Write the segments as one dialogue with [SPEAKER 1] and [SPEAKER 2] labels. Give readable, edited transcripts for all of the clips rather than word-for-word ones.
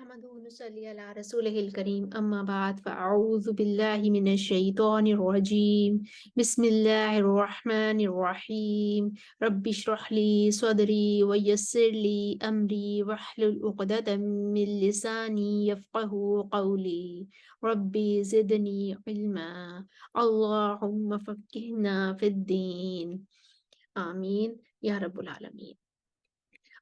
[SPEAKER 1] नहमदुहु व नुसल्ली अला रसूलिहिल करीम अम्मा बाद फ़अऊज़ु बिल्लाहि मिनश शैतानिर रजीम बिस्मिल्लाहिर रहमानिर रहीम रब्बि इश्रह ली सदरी व यस्सिर ली अमरी वहलुल उक़दतम मिन लिसानी यफ़क़हू क़ौली रब्बि ज़िदनी इल्मा अल्लाहुम्मा फ़क़्हिना फ़िद्दीन आमीन या रब्बुल आलमीन।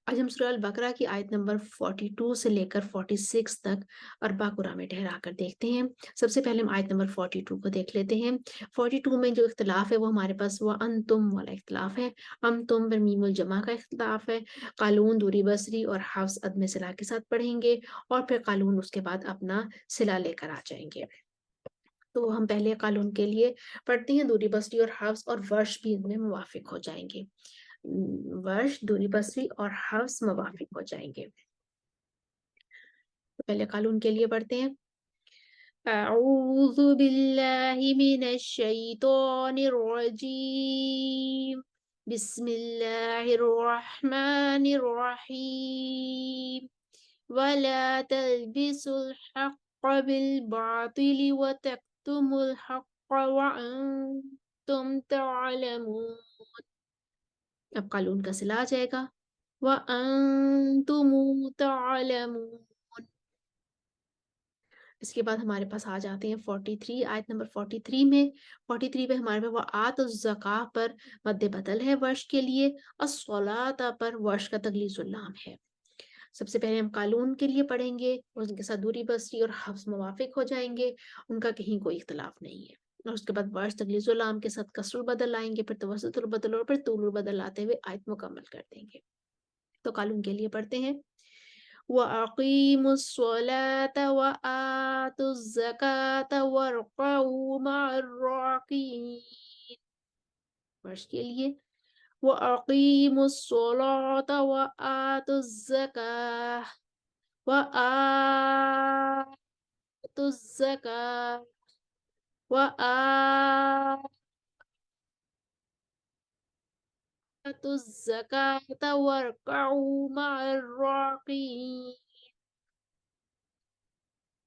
[SPEAKER 1] आज हम सूरह अल-बकरा की आयत नंबर 42 से लेकर 46 तक अरबा कुरान में ठहरा कर देखते हैं। सबसे पहले हम आयत नंबर 42 को देख लेते हैं। 42 में जो इख्तिलाफ है वो हमारे पास वो अंतुम वाला इख्तिलाफ है। तुम पर मीमुल जमा का इख्तिलाफ है। कालून दूरी बसरी और हफ्स अदम सिला के साथ पढ़ेंगे और फिर कालून उसके बाद अपना सिला लेकर आ जाएंगे। तो हम पहले कालून के लिए पढ़ते हैं, दूरी बसरी और हफ्स और वर्ष भी इनमें मुवाफिक हो जाएंगे। वर्ष, दूरी बसरी और हफ्स मुवाफिक हो जाएंगे। तो पहले कालून के लिए पढ़ते हैं। अऊज़ु बिल्लाहि मिनश शैतानिर रजीम बिस्मिल्लाहिर रहमानिर रहीम वला तल्बिसुल हक़्क़ बिल बातिल व तक्तुमुल हक़्क़ व अंतुम तअलमून। अब कालून का सिला आ जाएगा, व अंतुम तअलमून। इसके बाद हमारे पास आ जाते हैं 43, आयत नंबर 43 में। 43 में हमारे पास आत ज़का पर मद्दे बदल है वर्ष के लिए, अस्सलाता पर वर्ष का तगलीज़ुल लाम है। सबसे पहले हम कालून के लिए पढ़ेंगे और उनके साथ दूरी बसरी और हफ्स मुवाफिक हो जाएंगे, उनका कहीं कोई इख्तिलाफ नहीं है। और उसके बाद वर्ष तगलीज़ुल लाम के साथ कसरुल बदल आएंगे, फिर तवस्सुतुल बदल और फिर तूलुल बदल आते हुए आयत मुकम्मल कर देंगे। तो कालून के लिए पढ़ते हैं। वअक़ीमुस्सलाता व आतुज़्ज़काता वरकऊ मअर्राकिईन। वर्ष के लिए वअक़ीमुस्सलाता व आतुज़्ज़काह व आतुज़्ज़काह व आतुज़्ज़काता वरकऊ मअर्राकिईन।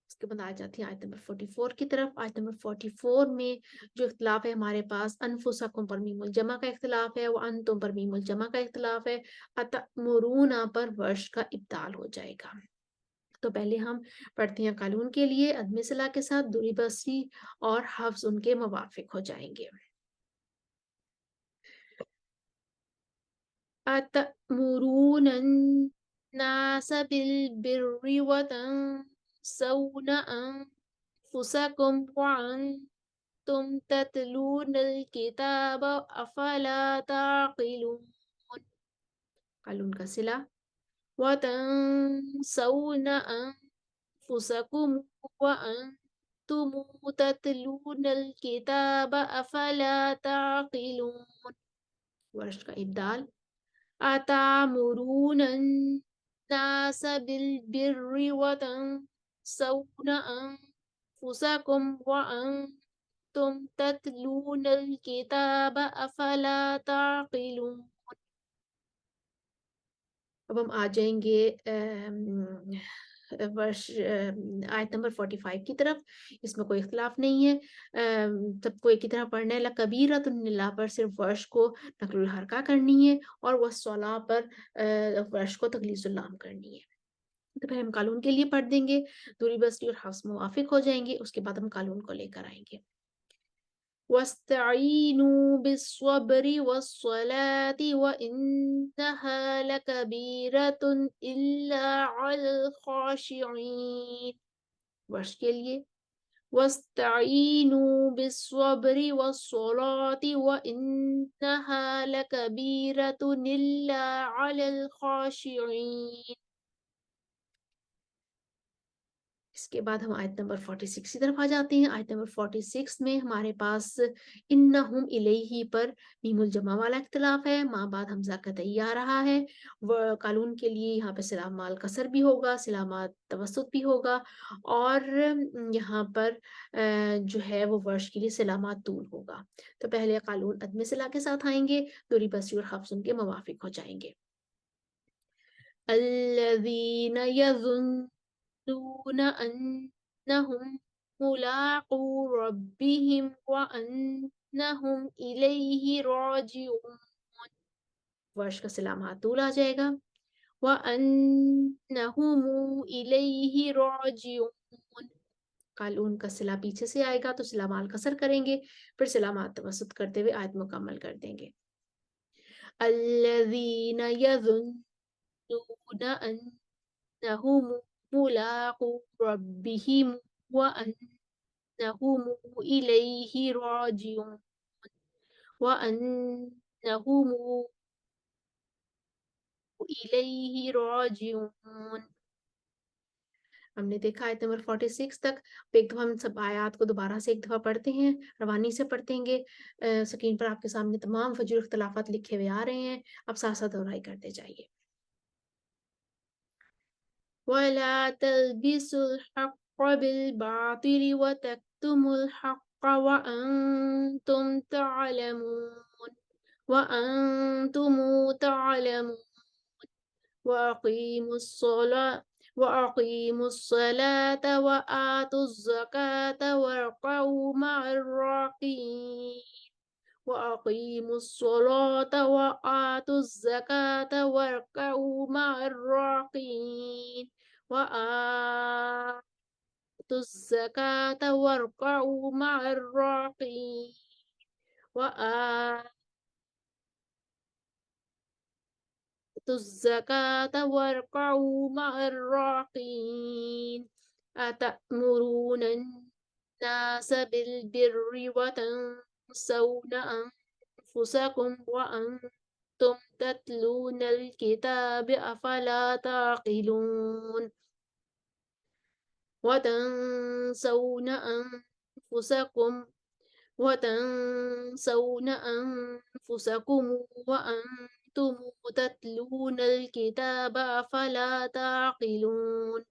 [SPEAKER 1] उसके बाद आ जाती है आयत नंबर 44 की तरफ। आयत नंबर 44 में जो इख्तिलाफ है हमारे पास, अनफुसकुम पर मीमुल जमा का इख्तिलाफ है, व अंतुम पर मीमुल जमा का इख्तिलाफ है, अतमुरूना पर वर्ष का इब्दाल हो जाएगा। तो पहले हम पढ़ते हैं कालून के लिए अदम सिला के साथ, दूरी बसरी और हफ्स उनके मुवाफिक हो जाएंगे। अतमुरूनन नास बिल बिर्रि व तंसौना अनफुसकुम व अंतुम ततलूनल किताब अफला ताक़िलून। कालून का सिला व तंसौना अनफुसकुम व अंतुम ततलूनल किताब अफला ताक़िलून। वर्ष का इब्दाल अतामुरूनन नास बिल बिर्रि व तंसौना अनफुसकुम व अंतुम ततलूनल किताब अफला ताक़िलून। अब हम आ जाएंगे वर्ष आयत नंबर 45 की तरफ। इसमें कोई इख्तिलाफ नहीं है, सबको एक ही तरह पढ़ना है। लकबीरतुन्निल्लाह पर सिर्फ वर्ष को नकलुल हरका करनी है और वह सला पर वर्ष को तगलीजुल लाम करनी है। तो फिर हम कालून के लिए पढ़ देंगे, दूरी बसरी और हफ्स मुवाफिक हो जाएंगे। उसके बाद हम कालून को लेकर आएंगे। वस्तईनु बिस्सब्रि वस्सलाति व इन्नहा लकबीरतुन इल्ला अलल खाशिईन। वर्ष के लिए वस्तईनु बिस्सब्रि वस्सलाति व इन्नहा लकबीरतुन इल्ला अलल खाशिईन। इसके बाद हम आयत नंबर 46 की तरफ आ जाते हैं। आयत नंबर 46 में हमारे पास इन्नहुम इलैहि पर मीमुल जमा वाला इख्तिलाफ है, माँ बाद हमजा कतई आ रहा है। वह कालून के लिए यहाँ पे सिलामाल कसर भी होगा, सिलामात तवस्सुत भी होगा और यहाँ पर जो है वो वर्ष के लिए सिलामात तूल होगा। तो पहले कालून अदम सिला के साथ आएंगे, दूरी बसरी और हफ्स उनके मुवाफिक हो जाएंगे। अल्लज़ीना यज़ुन يظنون أنهم ملاقو ربهم وأنهم إليه راجعون. वर्ष का सलाम हातूल आ जाएगा। وأنهم إليه راجعون। कालून का सिला पीछे से आएगा तो सिला माल कसर करेंगे, फिर सिला माल तवसुत करते हुए आयत मुकम्मल कर देंगे। الذين يظنون أنهم ملاقو ربهم وأنهم إليه راجعون وأنهم إليه راجعون। हमने देखा आयत नंबर 46 तक। अब एक दफ़ा हम सब आयात को दोबारा से एक दफ़ा पढ़ते हैं, रवानी से पढ़ेंगे। स्क्रीन पर आपके सामने तमाम वजूह इख्तिलाफ़ात लिखे हुए आ रहे हैं, अब साथ-साथ दोहराई करते जाइए। ولا تلبسوا الحق بالباطل وتكتموا الحق وأنتم تعلمون وأقيموا الصلاة وآتوا الزكاة واركعوا مع الراكعين وأقيموا الصلاة وآتوا الزكاة واركعوا مع الراكعين وآتوا الزكاة واركعوا مع الراكعين وآتوا الزكاة واركعوا مع الراكعين. أتأمرون الناس بالبر وتنسون أنفسكم وأنتم تتلون الكتاب أفلا تعقلون وتنسون أنفسكم وأنتم تتلون الكتاب أفلا تعقلون.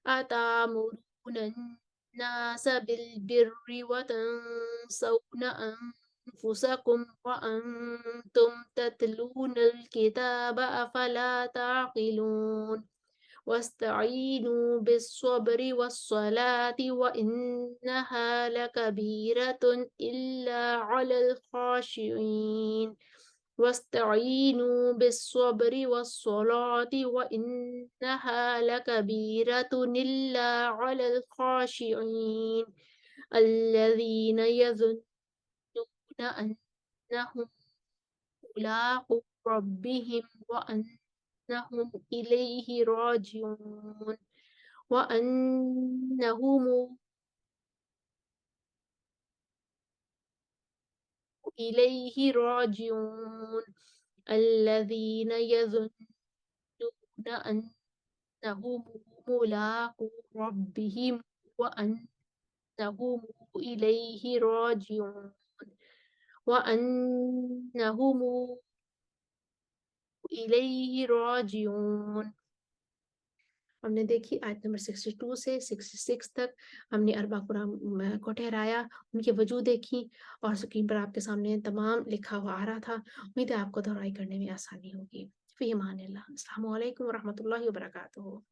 [SPEAKER 1] أتأمرون الناس بالبر وتنسون أنفسكم وأنتم تتلون الكتاب أفلا تعقلون. واستعينوا بالصبر والصلاة وإنها لكبيرة إلا على الخاشعين. واستعينوا بالصبر والصلاة وإنها لكبيرة إلا على الخاشعين الذين يظنون أنهم ملاقو ربهم وأنهم إليه راجعون وأنهم إليه راجعون الذين يظنون أنهم ملاقو ربهم وأنهم إليه راجعون وأنهم إليه راجعون। हमने देखी आयत नंबर 62 से 66 तक। हमने अरबा कुरान को ठहराया, उनकी वजह देखी और स्क्रीन पर आपके सामने तमाम लिखा हुआ आ रहा था। उम्मीद है आपको दोहराई करने में आसानी होगी। फ़ी अमान अल्लाह। अस्सलामु अलैकुम व रहमतुल्लाहि व बरकातुहू।